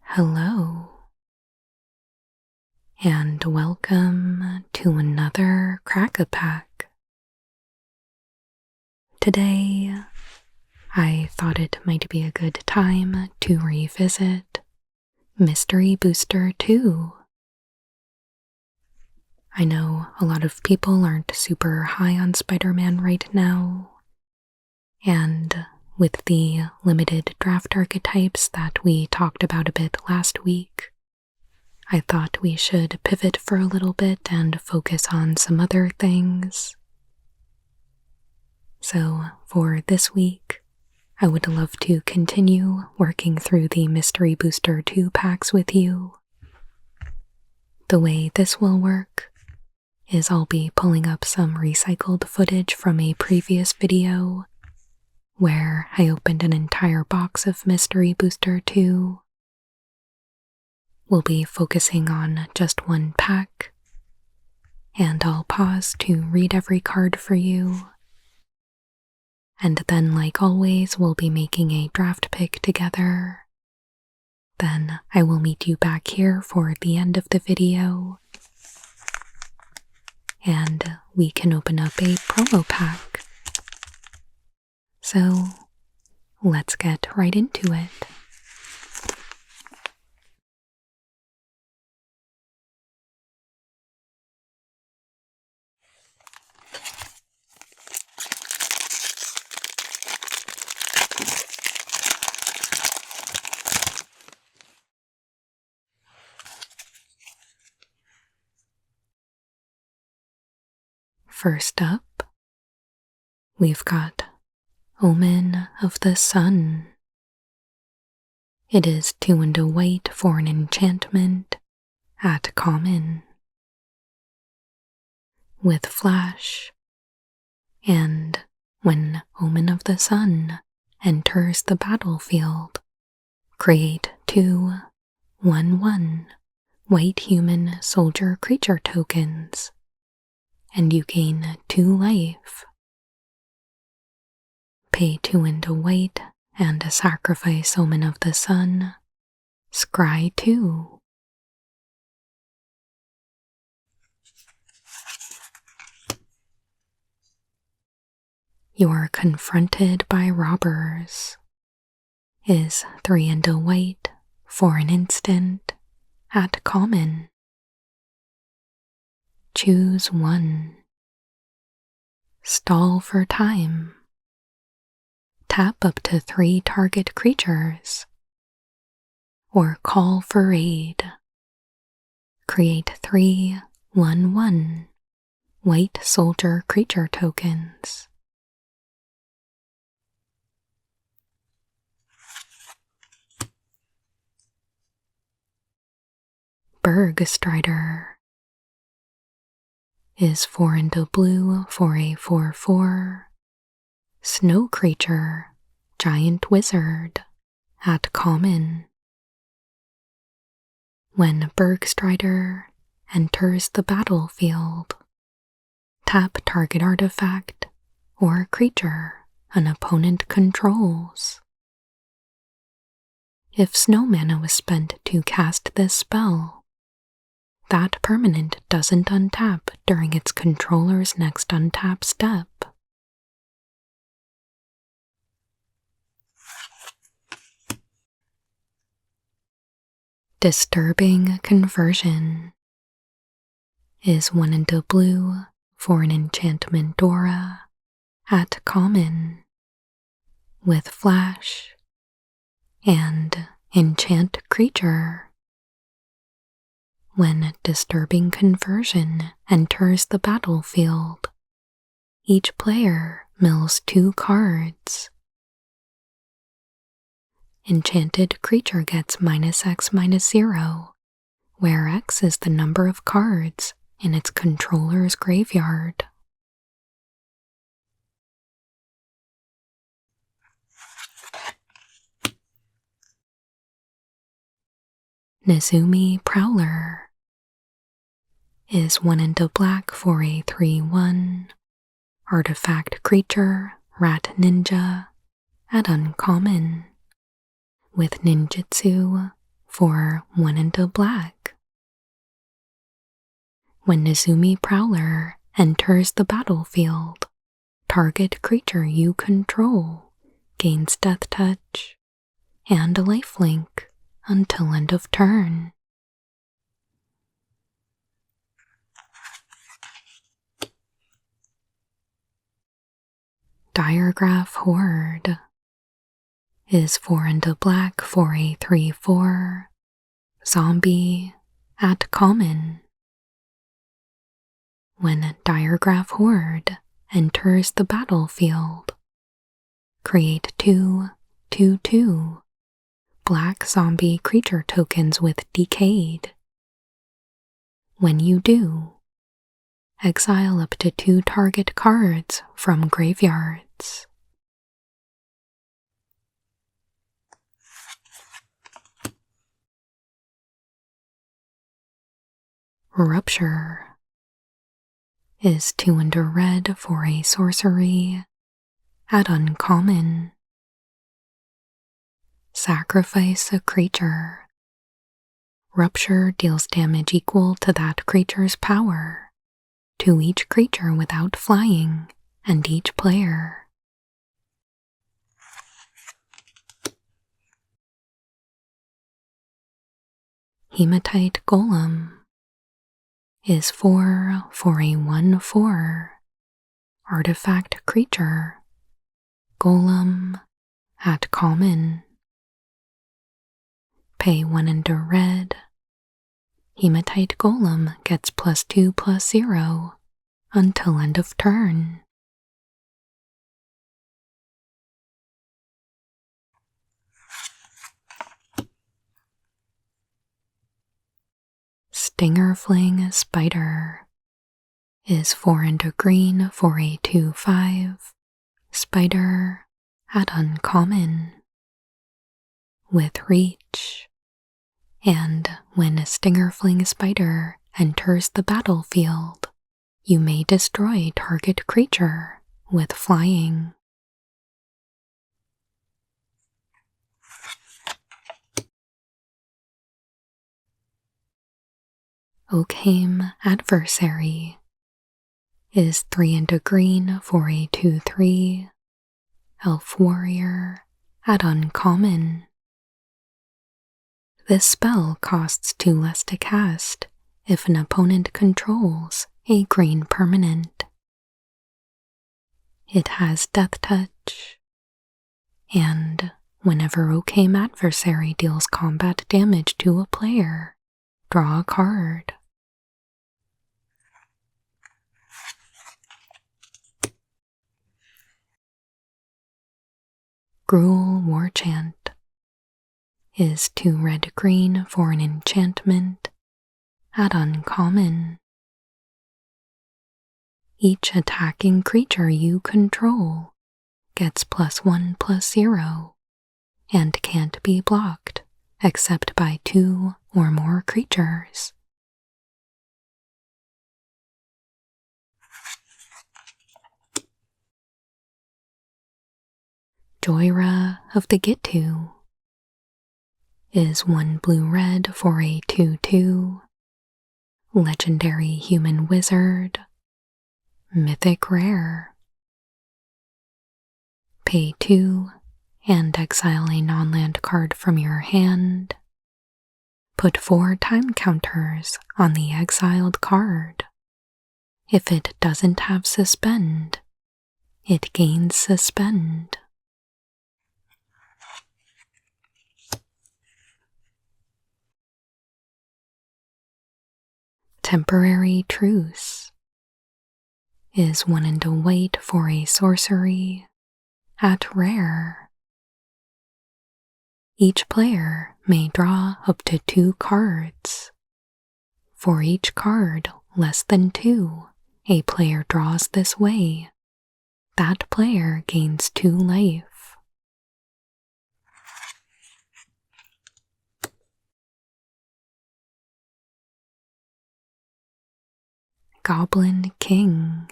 Hello, and welcome to another Crack-a-Pack. Today, I thought it might be a good time to revisit Mystery Booster 2. I know a lot of people aren't super high on Spider-Man right now, and with the limited draft archetypes that we talked about a bit last week, I thought we should pivot for a little bit and focus on some other things. So for this week, I would love to continue working through the Mystery Booster 2 packs with you. The way this will work is I'll be pulling up some recycled footage from a previous video where I opened an entire box of Mystery Booster 2. We'll be focusing on just one pack, and I'll pause to read every card for you. And then, like always, we'll be making a draft pick together. Then I will meet you back here for the end of the video, and we can open up a promo pack. So, let's get right into it. First up, we've got Omen of the Sun. It is 2 and a white for an enchantment at common, with flash, and when Omen of the Sun enters the battlefield, create 2 1/1 white human soldier creature tokens, and you gain 2 life. Pay 2 and a white and sacrifice Omen of the Sun. Scry 2. You're confronted by robbers. Is 3 and a white for an instant at common. Choose 1. Stall for time. Tap up to 3 target creatures. Or call for aid. Create 3 1/1 white soldier creature tokens. Bergstrider is 4 and a blue for a 4/4 snow creature, giant wizard at common. When Bergstrider enters the battlefield, tap target artifact or creature an opponent controls. If snow mana was spent to cast this spell, that permanent doesn't untap during its controller's next untap step. Disturbing Conversion is 1 and a blue for an enchantment aura at common, with flash, and enchant creature. When Disturbing Conversion enters the battlefield, each player mills 2 cards. Enchanted creature gets -X/-0, where X is the number of cards in its controller's graveyard. Nezumi Prowler is 1 and a black for a 3/1 Artifact creature, rat ninja, at uncommon, with ninjutsu for 1 and a black. When Nezumi Prowler enters the battlefield, target creature you control gains death touch and a lifelink until end of turn. Diregraph Horde is 4 and a black for a 3/4 zombie at common. When Diregraph Horde enters the battlefield, create 2/2/2 black zombie creature tokens with Decayed. When you do, exile up to 2 target cards from graveyards. Rupture is 2 and a red for a sorcery at uncommon. Sacrifice a creature. Rupture deals damage equal to that creature's power to each creature without flying and each player. Hematite Golem is 4 for a 1/4 artifact creature. Golem at common. Pay 1 and a red. Hematite Golem gets +2/+0 until end of turn. Stinger Fling Spider is 4 and a green for a 2/5 spider at uncommon with reach. And when a Stinger Fling Spider enters the battlefield, you may destroy target creature with flying. Oakham Adversary is 3 and a green for a 2/3 elf warrior at uncommon. This spell costs 2 less to cast if an opponent controls a green permanent. It has death touch, and whenever Oakham Adversary deals combat damage to a player, draw a card. Gruul Warchant is 2 red-green for an enchantment at uncommon. Each attacking creature you control gets +1/+0 and can't be blocked except by 2 or more creatures. Joyra of the Gitu is 1 blue-red for a 2/2 legendary human wizard, mythic rare. Pay 2 and exile a non-land card from your hand. Put 4 time counters on the exiled card. If it doesn't have Suspend, it gains Suspend. Temporary Truce is 1 and a white for a sorcery at rare. Each player may draw up to 2 cards. For each card less than 2 a player draws this way, that player gains 2 life. Goblin King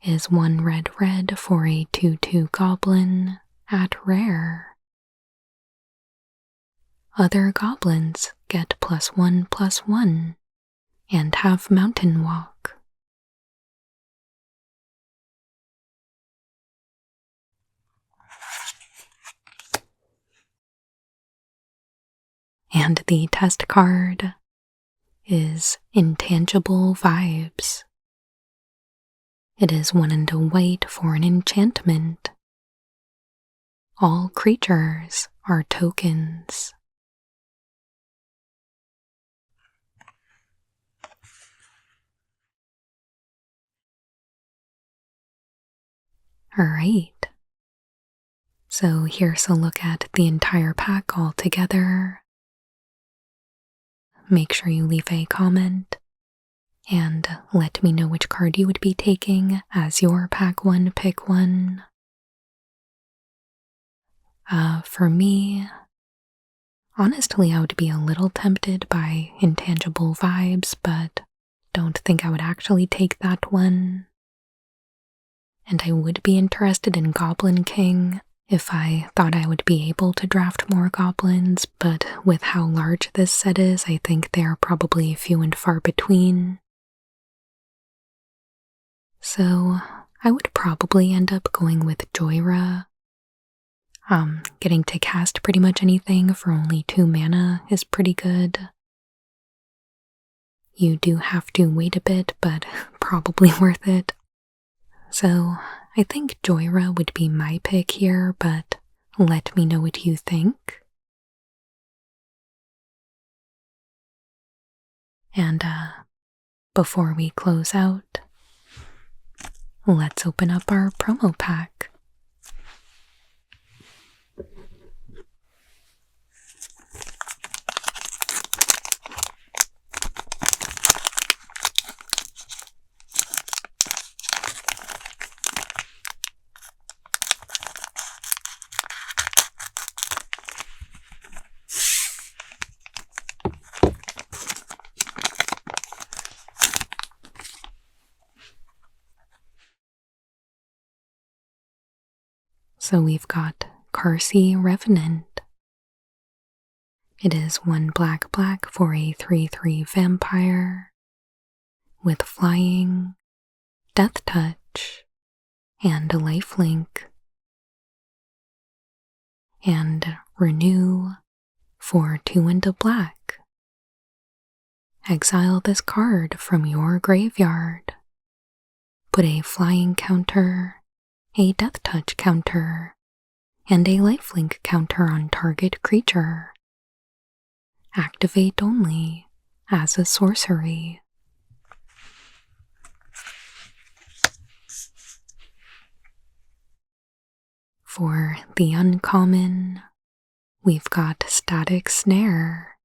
is 1 red red for a 2/2 goblin at rare. Other goblins get +1/+1 and have mountain walk. And the test card is Intangible Vibes. It is 1 and a white for an enchantment. All creatures are tokens. Alright, so here's a look at the entire pack all together. Make sure you leave a comment and let me know which card you would be taking as your pack 1 pick 1. For me, honestly, I would be a little tempted by Intangible Vibes, but don't think I would actually take that one. And I would be interested in Goblin King if I thought I would be able to draft more goblins, but with how large this set is, I think they are probably few and far between. So I would probably end up going with Joyra. Getting to cast pretty much anything for only 2 mana is pretty good. You do have to wait a bit, but probably worth it. So I think Joyra would be my pick here, but let me know what you think. And before we close out, let's open up our promo pack. So we've got Carsey Revenant. It is 1 black black for a 3/3 vampire with flying, death touch, and a lifelink. And renew for 2 and a black. Exile this card from your graveyard. Put a flying counter, a death touch counter, and a lifelink counter on target creature. Activate only as a sorcery. For the uncommon, we've got Static Snare.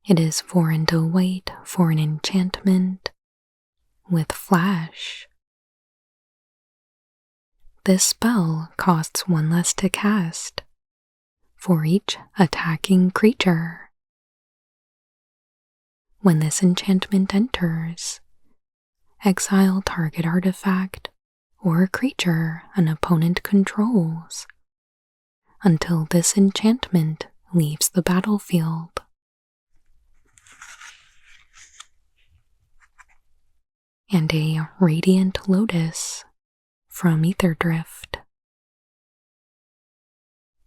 It is 4 and a white for an enchantment with flash. This spell costs 1 less to cast for each attacking creature. When this enchantment enters, exile target artifact or creature an opponent controls until this enchantment leaves the battlefield. And a Radiant Lotus from Aetherdrift.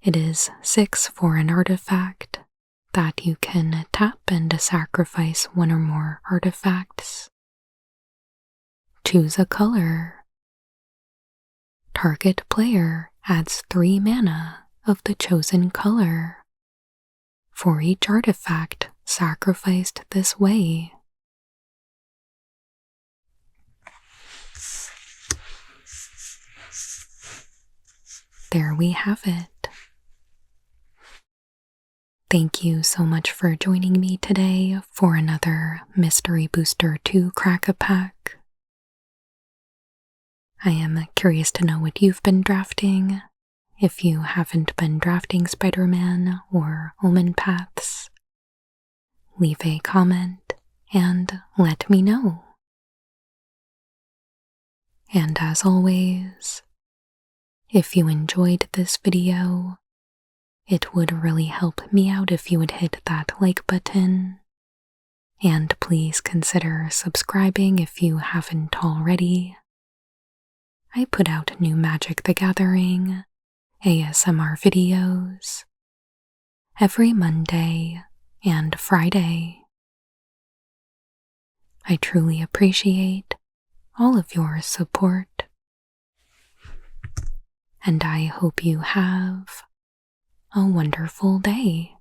It is 6 for an artifact that you can tap and sacrifice 1 or more artifacts. Choose a color. Target player adds 3 mana of the chosen color for each artifact sacrificed this way. There we have it. Thank you so much for joining me today for another Mystery Booster 2 Crack-a-Pack. I am curious to know what you've been drafting, if you haven't been drafting Spider-Man or Omen Paths. Leave a comment and let me know. And as always, if you enjoyed this video, it would really help me out if you would hit that like button. And please consider subscribing if you haven't already. I put out new Magic the Gathering ASMR videos every Monday and Friday. I truly appreciate all of your support, and I hope you have a wonderful day.